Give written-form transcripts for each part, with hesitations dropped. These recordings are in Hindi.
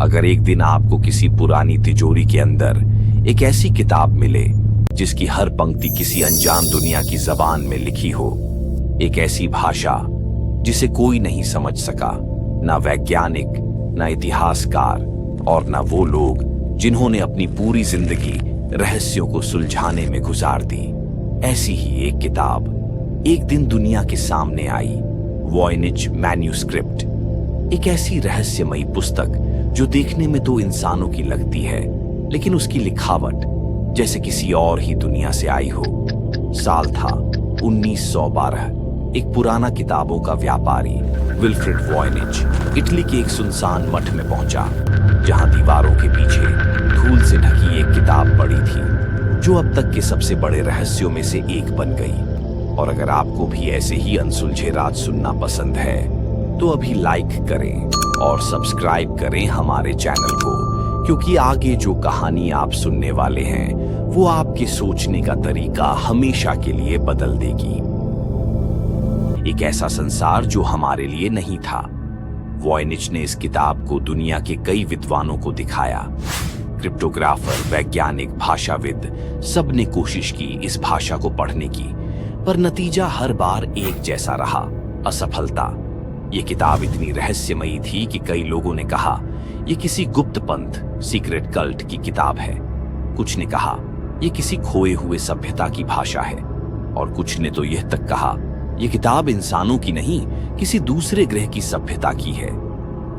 अगर एक दिन आपको किसी पुरानी तिजोरी के अंदर एक ऐसी किताब मिले जिसकी हर पंक्ति किसी अनजान दुनिया की जबान में लिखी हो, एक ऐसी भाषा जिसे कोई नहीं समझ सका, ना वैज्ञानिक, ना इतिहासकार और ना वो लोग जिन्होंने अपनी पूरी जिंदगी रहस्यों को सुलझाने में गुजार दी, ऐसी ही एक किताब एक दिन दुनिया के सामने आई। वॉयनिच मैन्यूस्क्रिप्ट, एक ऐसी रहस्यमयी पुस्तक जो देखने में तो इंसानों की लगती है, लेकिन उसकी लिखावट जैसे किसी और ही दुनिया से आई हो। साल था 1912। एक पुराना किताबों का व्यापारी विल्फ्रेड वॉयनिच इटली के एक सुनसान मठ में पहुंचा, जहां दीवारों के पीछे धूल से ढकी एक किताब पड़ी थी जो अब तक के सबसे बड़े रहस्यों में से एक बन गई। और अगर आपको भी ऐसे ही अनसुलझे राज सुनना पसंद है तो अभी लाइक करें और सब्सक्राइब करें हमारे चैनल को, क्योंकि आगे जो कहानी आप सुनने वाले हैं वो आपके सोचने का तरीका हमेशा के लिए बदल देगी। एक ऐसा संसार जो हमारे लिए नहीं था। वॉयनिच ने इस किताब को दुनिया के कई विद्वानों को दिखाया। क्रिप्टोग्राफर, वैज्ञानिक, भाषाविद, सब ने कोशिश की इस भाषा को पढ़ने की, पर नतीजा हर बार एक जैसा रहा, असफलता। ये किताब इतनी रहस्यमयी थी कि कई लोगों ने कहा ये किसी गुप्त पंथ, सीक्रेट कल्ट की किताब है। कुछ ने कहा ये किसी खोए हुए सभ्यता की भाषा है, और कुछ ने तो यह तक कहा ये किताब इंसानों की नहीं, किसी दूसरे ग्रह की सभ्यता की है।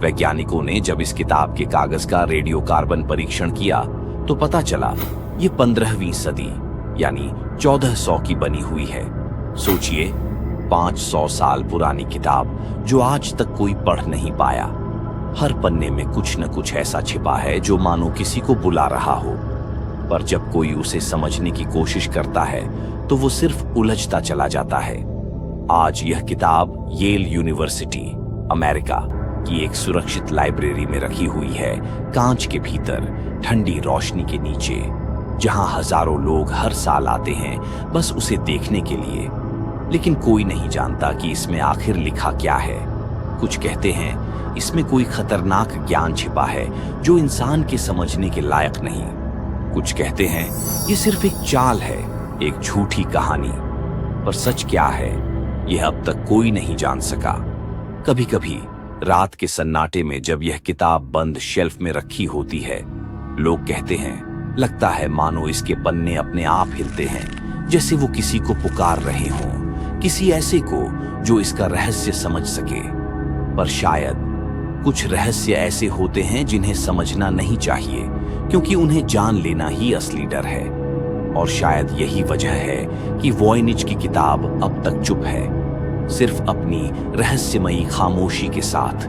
वैज्ञानिकों ने जब इस किताब के कागज का रेडियो कार्बन परीक्षण किया तो पता चला ये 15वीं सदी यानी 1400 की बनी हुई है। सोचिए, 500 साल पुरानी किताब जो आज तक कोई पढ़ नहीं पाया। हर पन्ने में कुछ न कुछ ऐसा छिपा है जो मानो किसी को बुला रहा हो, पर जब कोई उसे समझने की कोशिश करता है तो वो सिर्फ उलझता चला जाता है। आज यह किताब येल यूनिवर्सिटी, अमेरिका की एक सुरक्षित लाइब्रेरी में रखी हुई है, कांच के भीतर, ठंडी रोशनी के नीचे, जहां हजारों लोग हर साल आते हैं बस उसे देखने के लिए। लेकिन कोई नहीं जानता कि इसमें आखिर लिखा क्या है। कुछ कहते हैं इसमें कोई खतरनाक ज्ञान छिपा है जो इंसान के समझने के लायक नहीं। कुछ कहते हैं ये सिर्फ एक चाल है, एक झूठी कहानी। पर सच क्या है यह अब तक कोई नहीं जान सका। कभी कभी रात के सन्नाटे में जब यह किताब बंद शेल्फ में रखी होती है, लोग कहते हैं लगता है मानो इसके पन्ने अपने आप हिलते हैं, जैसे वो किसी को पुकार रहे हों, किसी ऐसे को जो इसका रहस्य समझ सके। पर शायद कुछ रहस्य ऐसे होते हैं जिन्हें समझना नहीं चाहिए, क्योंकि उन्हें जान लेना ही असली डर है। और शायद यही वजह है कि वॉयनिच की किताब अब तक चुप है, सिर्फ अपनी रहस्यमयी खामोशी के साथ।